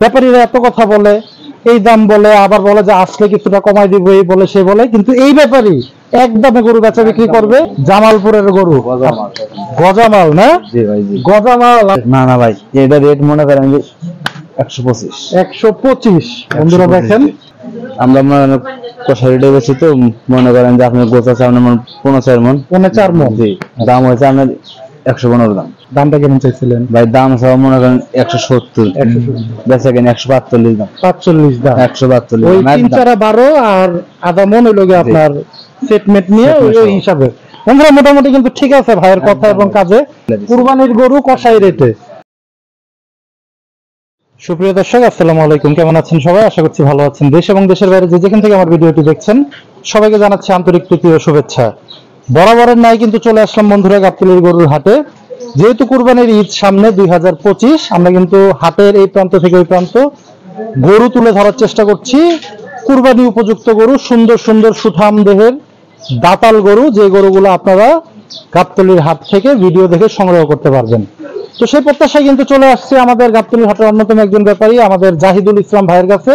ব্যাপারীরা এত কথা বলে, এই দাম বলে, আবার বলে যে আসলে কিছুটা কমাই দিব, এই বলে সে বলে, কিন্তু এই ব্যাপারী একদমে গরু বেচা বিক্রি করবে। জামালপুরের গরু, গজামাল না? জি ভাই, জি। গজামাল না না ভাই, এটা রেট মনে করেন যে 125। 125। বন্ধুরা দেখেন, আমরা কষা রেটে বেশি তো মনে করেন যে আপনি গোছা চান 4.5 মন। 4.5 মন। জি, দাম হয়েছে আপনার 115 দাম। দামটা কেমন চাইছিলেন ভাই? দাম সব মনে করেন 170, বেচা কেন 145 দাম। 45 দাম। 142 ওই 3-4-12 আর আধা মন হইল গিয়ে আপনার সেটমেট নিয়ে ওই হিসাবে। বন্ধুরা মোটামুটি কিন্তু ঠিক আছে ভাইয়ের কথা এবং কাজে। কুরবানির গরু কষাই রেটে। সুপ্রিয় দর্শক, আসসালামু আলাইকুম। কেমন আছেন সবাই? আশা করছি ভালো আছেন। দেশ এবং দেশের বাইরে যে যেখান থেকে আমার ভিডিওটি দেখছেন সবাইকে জানাচ্ছি আন্তরিক প্রীতি ও শুভেচ্ছা। বরাবরের ন্যায় কিন্তু চলে আসলাম বন্ধুরা গাবতলীর গরুর হাটে। যেহেতু কুরবানির ঈদ সামনে 2025, আমরা কিন্তু হাটের এই প্রান্ত থেকে ওই প্রান্ত গরু তুলে ধরার চেষ্টা করছি। কুরবানি উপযুক্ত গরু, সুন্দর সুন্দর সুঠাম দেহের দাতাল গরু, যে গরুগুলো আপনারা গাবতলীর হাট থেকে ভিডিও দেখে সংগ্রহ করতে পারবেন। তো সেই প্রত্যাশায় কিন্তু চলে আসছে আমাদের গাবতলীর হাটের অন্যতম একজন ব্যাপারী, আমাদের জাহিদুল ইসলাম ভাইয়ের কাছে।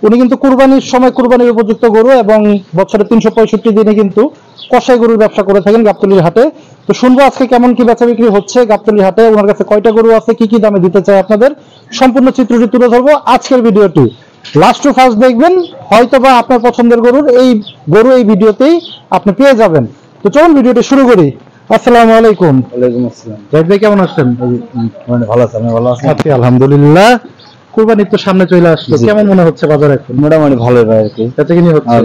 উনি কিন্তু কুরবানির সময় কুরবানির উপযুক্ত গরু এবং বছরে 365 দিনে কিন্তু কষাই গরুর ব্যবসা করে থাকেন গাবতলীর হাটে। তো শুনবো আজকে কেমন কি বেচা বিক্রি হচ্ছে গাবতলীর হাটে, ওনার কাছে কয়টা গরু আছে, কি কি দামে দিতে চায় আপনাদের সম্পূর্ণ চিত্রটি তুলে ধরবো আজকের ভিডিওটি। লাস্ট টু ফার্স্ট দেখবেন, হয়তোবা আপনার পছন্দের গরুর এই ভিডিওতেই আপনি পেয়ে যাবেন। তো চলুন ভিডিওটি শুরু করি। আসসালামু আলাইকুম। ওয়ালাইকুম আসসালাম। জাহিদ ভাই কেমন আছেন? ভালো আছেন? আমি ভালো আছি, আলহামদুলিল্লাহ। কুরবানি তো সামনে চলে আসলো, কেমন মনে হচ্ছে বাজার এখন? মোটামুটি ভালোই ভাই আর কি। বেচাকিনি হচ্ছে?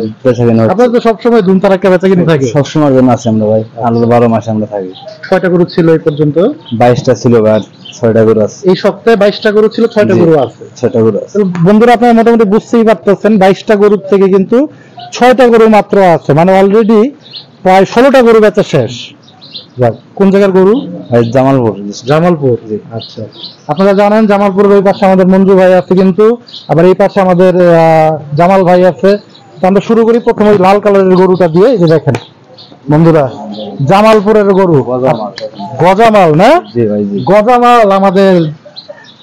আপনার তো সবসময় ধুমধারাক্কা বেচাকিনি থাকে। সবসময়ের জন্য আছি আমরা ভাই, আলাদা 12 মাসে আমরা থাকি। কয়টা গরু ছিল এই পর্যন্ত? 22টা ছিল ভাই, 6টা গরু আছে। এই সপ্তাহে 22টা গরু ছিল, 6টা গরু আছে। 6টা গরু আছে। বন্ধুরা আপনারা মোটামুটি বুঝতেই পারতেছেন, 22টা গরুর থেকে কিন্তু 6টা গরু মাত্র আছে, মানে অলরেডি প্রায় 16টা গরু বেচা শেষ। কোন জায়গার গরু? জামালপুর। জামালপুর, আচ্ছা। আপনারা জানেন জামালপুরের ওই পাশে আমাদের মঞ্জু ভাই আছে, কিন্তু আবার এই পাশে আমাদের জামাল ভাই আছে। তো আমরা শুরু করি প্রথমে লাল কালারের গরুটা দিয়ে। এই যে দেখেন বন্ধুরা, জামালপুরের গরু, গজামাল না? জি ভাই, জি। গজামাল আমাদের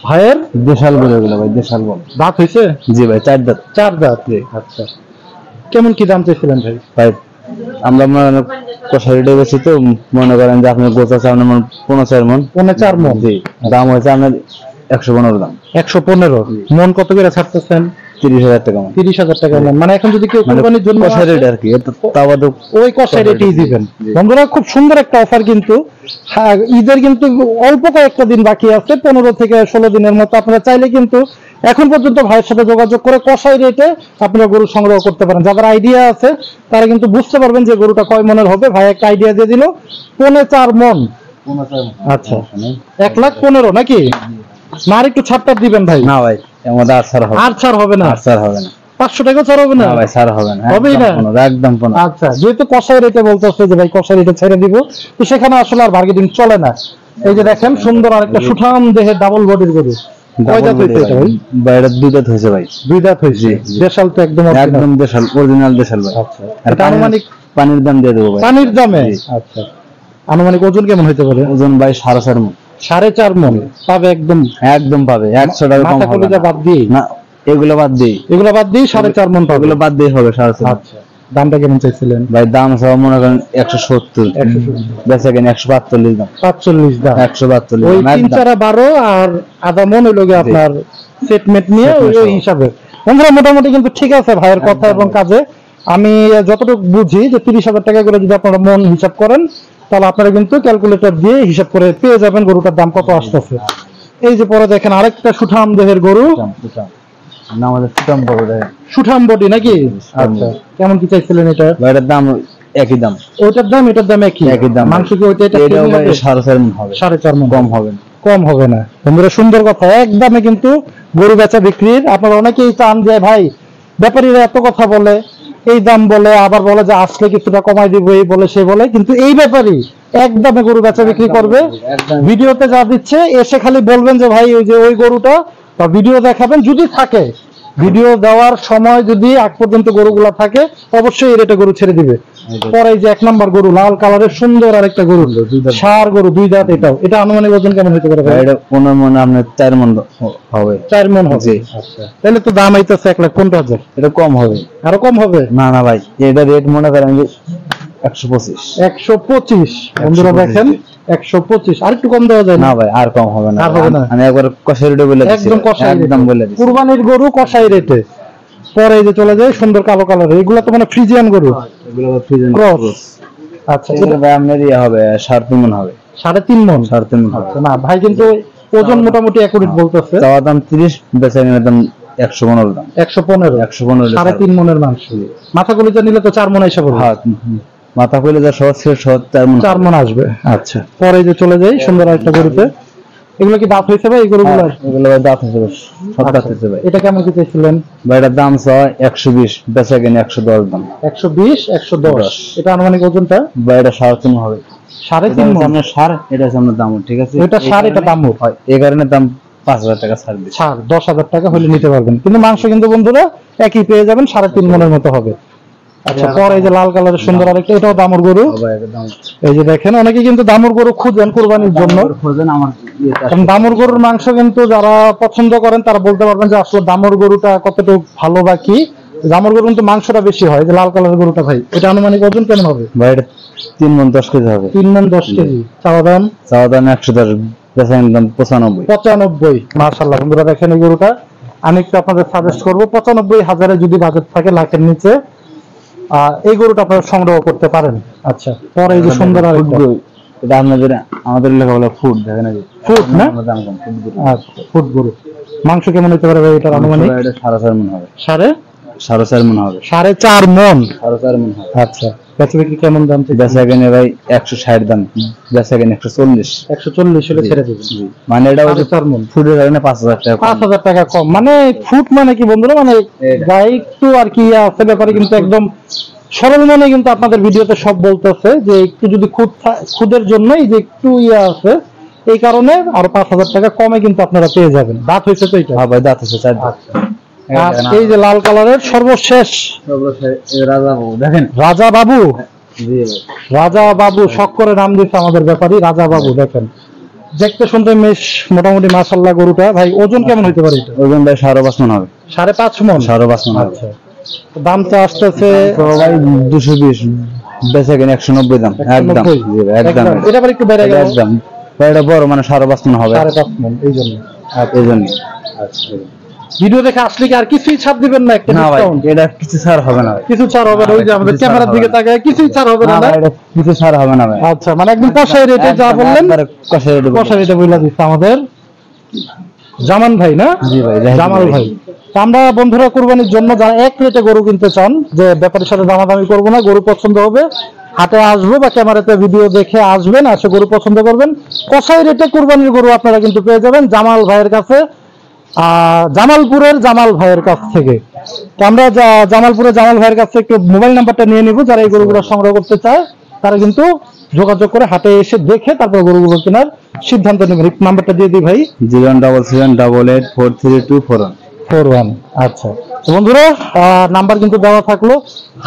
ভাইয়ের দেশাল গরু এগুলো ভাই, দেশাল গরু। দাঁত হয়েছে? জি ভাই, 4 দাঁত। 4 দাঁত। আচ্ছা, কেমন কি দাম চাইছিলেন ভাই? ভাই আমরা কষা রেটে বেশি তো মনে করেন যে আপনি গোছা চান 4.5 মন। 4.5 মন। জি, দাম হয়েছে আপনার 115 দাম। 115 মন। কত করে ছাড়তেছেন? 30,000 টাকা। 30,000 টাকা মন। মানে এখন যদি কেউ কুরবানির জন্য কষা রেট আর কি, তাও ওই কষা রেটেই দিবেন। বন্ধুরা খুব সুন্দর একটা অফার, কিন্তু ঈদের কিন্তু অল্প কয়েকটা দিন বাকি আছে, 15 থেকে 16 দিনের মতো। আপনারা চাইলে কিন্তু এখন পর্যন্ত ভাইয়ের সাথে যোগাযোগ করে কষাই রেটে আপনারা গরু সংগ্রহ করতে পারেন। যাদের আইডিয়া আছে তারা কিন্তু বুঝতে পারবেন যে গরুটা কয় মনের হবে। ভাই একটা আইডিয়া দিয়ে দিল, 4.5 মন। আচ্ছা, 1,15,000 নাকি? না আর একটু ছাড়টা দিবেন ভাই? না ভাই, এর মধ্যে আর ছাড় হবে না। আর ছাড় হবে না? আর ছাড় হবে না। 500 টাকা ছাড় হবে না? না ভাই, ছাড় হবে না। হবেই না? একদম 15। আচ্ছা, যেহেতু কষাই রেটে বলতেছে যে ভাই কষাই রেটে ছেড়ে দিব, তো সেখানে আসলে আর বার্গেনিং চলে না। এই যে দেখেন সুন্দর আরেকটা সুঠাম দেহের ডাবল বডির গরু। কয় দাঁত হইছে এটা ভাই? বাইরে 2 দাঁত হয়েছে ভাই। 2 দাঁত হয়েছে। দেশাল তো একদম দেশাল, অরিজিনাল দেশাল ভাই। আচ্ছা, আর আনুমানিক পানির দাম দিয়ে দেবো ভাই। পানির দামে? আচ্ছা, আনুমানিক ওজন কেমন হইতে পারে? ওজন ভাই 4.5 মন। 4.5 মন পাবে? একদম পাবে। 100 টাকা কম হবে না। বাদ দিই না, এগুলো বাদ দিই 4.5 মন পাবে। এগুলো বাদ দিয়ে হবে 4.5। আচ্ছা, দামটা কেমন চাইছিলেন ভাই? দাম সব মনে করেন 170, বেচা কেন 142 দাম। 45 দাম। 142। ওই 3-4-12 আর আধা মন হইল গিয়ে আপনার সেটমেট নিয়ে ওই হিসাবে। বন্ধুরা মোটামুটি কিন্তু ঠিক আছে ভাইয়ের কথা এবং কাজে। আমি যতটুকু বুঝি যে 30,000 টাকা করে যদি আপনারা মন হিসাব করেন, তাহলে আপনারা কিন্তু ক্যালকুলেটর দিয়ে হিসাব করে পেয়ে যাবেন গরুটার দাম কত আসতেছে। এই যে পরে দেখেন আরেকটা সুঠাম দেহের গরু। আমাদের সুঠাম বডি নাকি? আচ্ছা, কেমন কি চাইছিলেন এটা? এটার দাম একই দাম। ওটার দাম এটার দাম একই দাম। মাংস কি ওইটা? এটা 4.5 মন হবে। 4.5 মন। কম হবে না? কম হবে না। বন্ধুরা সুন্দর কথা, একদমে কিন্তু গরু বেচা বিক্রির। আপনারা অনেকেই চান যে ভাই ব্যাপারীরা এত কথা বলে, এই দাম বলে, আবার বলে যে আসলে কিছুটা কমাই দিব, এই বলে সে বলে, কিন্তু এই ব্যাপারী একদমে গরু বেচা বিক্রি করবে। ভিডিওতে যা দিচ্ছে এসে খালি বলবেন যে ভাই ওই যে ওই গরুটা, বা ভিডিও দেখাবেন যদি থাকে, ভিডিও দেওয়ার সময় যদি আগ পর্যন্ত গরুগুলা থাকে অবশ্যই এই রেটে গরু ছেড়ে দিবে। পরে এই যে 1 নাম্বার গরু লাল কালারের সুন্দর আরেকটা গরু ষাঁড় গরু 2 দাঁত, এটা আনুমানিক ওজন কেমন হতে পারে ভাই? এটা 15 মণ আপনার 4 মণ হবে। 4 মণ হবে। আচ্ছা তাহলে তো দাম আইতাছে 1,15,000। এটা কম হবে, আরো কম হবে? না না ভাই, এটা রেট মনে করেন যে 125। 125 বন্ধুরা দেখেন 125, আর একটু কম দেওয়া যায় না না? ভাই আর কম হবে না, আর হবে না? আমি একবার কষাই রেটে বলে দিচ্ছি, একদম কষাই একদম বলে দিচ্ছি। কুরবানির গরু কষাই রেটে। পরে এই যে চলে যায় সুন্দর কালো কালার, এগুলো তো মানে ফ্রিজিয়ান গরু এগুলো ফ্রিজেন ক্রস। আচ্ছা এটা ভাই আপনার হবে 3.5 মণ হবে। 3.5 মণ? 3.5 মণ হবে। না ভাই কিন্তু ওজন মোটামুটি অ্যাকুরেট বলতেছে। চাওয়া দাম 30, বেচা কিনা দাম 115 দাম। 115 3.5 মণের মাংস। মাথা কলিজা নিলে তো 4 মণ এসে পড়বে। হ্যাঁ মাথা কইলে যা সহজ 4 মণ আসবে। আচ্ছা পরে যে চলে যাই সুন্দর একটা গরুতে, এগুলো কি দাঁত হয়েছে ভাই? এগুলো এগুলো দাঁত হয়েছে, সব দাঁত হয়েছে ভাই। এটা কেমন কি চাইছিলেন ভাই? এটার দাম চাওয়া 120, বেচা কিনা 110 দাম। 120 110। এটা আনুমানিক ওজনটা ভাই এটা 3.5 হবে। 3.5 মণ? আপনার সার, এটা সামনে দাম, ঠিক আছে? এটা সার, এটা দাম হয় এই কারণে দাম 5,000 টাকা ছাড় দিচ্ছি। ছাড় 10,000 টাকা হলে নিতে পারবেন, কিন্তু মাংস কিন্তু বন্ধুরা একই পেয়ে যাবেন, 3.5 মণের মতো হবে। আচ্ছা পরে এই যে লাল কালারের সুন্দর আরেকটা, এটাও দামুর গরু। এই যে দেখেন অনেকে কিন্তু দামুর গরু খুঁজেন কুরবানির জন্য। কারণ দামুর গরুর মাংস কিন্তু যারা পছন্দ করেন তারা বলতে পারবেন যে আসলে দামুর গরুটা কতটুকু ভালো বা কি। দামুর গরু কিন্তু মাংসটা বেশি হয়। যে লাল কালারের গরুটা ভাই, এটা আনুমানিক ওজন কেমন হবে? ভাই এটা 3 মণ 10 কেজি হবে। 3 মণ 10 কেজি। চাওয়া দাম 110, বেচা কিনা দাম 95। মাশাআল্লাহ বন্ধুরা দেখেন এই গরুটা আমি একটু আপনাদের সাজেস্ট করবো 95,000 যদি বাজেট থাকে, লাখের নিচে, এই গরুটা আপনারা সংগ্রহ করতে পারেন। আচ্ছা পরে এই যে সুন্দর আরেকটা, এটা আপনাদের আমাদের এলাকা বলে ফুড, দেখেন এই ফুড না? দাম কম ফুড গরু। আচ্ছা ফুড গরু মাংস কেমন হতে পারে ভাই? এটার আনুমানিক এটা 4.5 মণ হবে। 4.5 মণ হবে। 4.5 মণ? 4.5 মণ হবে। আচ্ছা বেচা বিক্রি কেমন দাম? বেচা কিনা ভাই 160 দাম, বেচা কিনা 140। 140 হলে ছেড়ে দেবেন। মানে এটা 4.5 মণ ফুডের কারণে 5,000 টাকা 5,000 টাকা কম। মানে ফুড মানে কি বন্ধুরা, মানে গায়ে একটু আর কি আছে ব্যাপারে, কিন্তু একদম সরল মনে কিন্তু আপনাদের ভিডিওতে সব বলতেছে যে একটু যদি খুদের জন্যই যে একটু আছে, এই কারণে আরো 5,000 টাকা কমে কিন্তু আপনারা পেয়ে যাবেন। দাঁত হয়েছে তো এটা? হ্যাঁ ভাই দাঁত হয়েছে 4 দাঁত। আর এই যে লাল কালারের সর্বশেষ রাজা বাবু, দেখেন রাজা বাবু। জি ভাই রাজা বাবু শখ করে নাম দিচ্ছে আমাদের ব্যাপারী, রাজা বাবু। দেখেন দেখতে শুনতে বেশ মোটামুটি মাশাআল্লাহ গরুটা। ভাই ওজন কেমন হতে পারে এটা? ওজন ভাই 5.5 মণ হবে। 5.5 মণ? 5.5 মণ। আচ্ছা দামটা আসতেছে তো ভাই 220, বেচা কিনা 190 দাম। একদম জি ভাই একদম। এটা আবার একটু বেড়ে গেল একদম ভাই, এটা বড় মানে 5.5 মণ হবে। 5.5 মণ এই জন্য। এই জন্য আচ্ছা ভিডিও দেখে আসলে কি আর কিছুই ছাড় দিবেন না? একটা না ভাই ডিসকাউন্ট? এটা কিছু ছাড় হবে না ভাই, কিছু ছাড় হবে না? ওই যে আমাদের ক্যামেরার দিকে তাকায় কিছুই ছাড় হবে না? না ভাই এটা কিছু ছাড় হবে না ভাই। আচ্ছা মানে একদম কষাই রেটে যা বললেন, কষাই রেটে কষাই রেটে বইলা দিচ্ছে আমাদের জামান ভাই না? জি ভাই জামাল ভাই। তো আমরা বন্ধুরা কুরবানির জন্য যারা এক রেটে গরু কিনতে চান, যে ব্যাপারীর সাথে দামাদামি করবো না, গরু পছন্দ হবে হাটে আসবো বা ক্যামেরাতে ভিডিও দেখে আসবেন, আসে গরু পছন্দ করবেন, কষাই রেটে কুরবানির গরু আপনারা কিন্তু পেয়ে যাবেন জামাল ভাইয়ের কাছে, জামালপুরের জামাল ভাইয়ের কাছ থেকে। তো আমরা জামালপুরের জামাল ভাইয়ের কাছে একটু মোবাইল নাম্বারটা নিয়ে নিব, যারা এই গরুগুলো সংগ্রহ করতে চায় তারা কিন্তু যোগাযোগ করে হাটে এসে দেখে তারপর গরুগুলো কেনার সিদ্ধান্ত নেবেন। নাম্বারটা দিয়ে দিই ভাই। 01778844141। আচ্ছা বন্ধুরা নাম্বার কিন্তু দেওয়া থাকলো।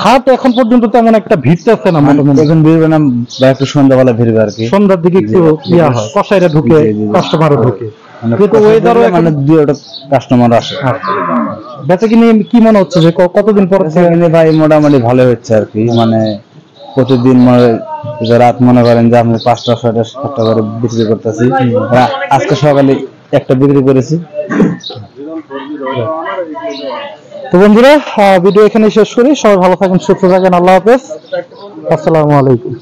হাট এখন পর্যন্ত তেমন একটা ভিড়তেছে না, এখন ভিড়বে না বা একটু সন্ধ্যাবেলা ভিড়বে আর কি, সন্ধ্যার দিকে একটু ইয়া হয়, কষাইরা ঢুকে কাস্টমারও ঢুকে, কিন্তু ওয়েদারও মানে দুইটা কাস্টমার আসে। বেচা কিনে কি মনে হচ্ছে যে কতদিন পর থেকে? ভাই মোটামুটি ভালো হচ্ছে আর কি, মানে প্রতিদিন রাত মনে করেন যে আমি 5টা 6টা 7টা করে বিক্রি করতেছি। আজকে সকালে একটা বিক্রি করেছি। তো বন্ধুরা ভিডিও এখানে শেষ করি। সবাই ভালো থাকেন, সুস্থ থাকেন, আল্লাহ হাফেজ, আসসালামু আলাইকুম।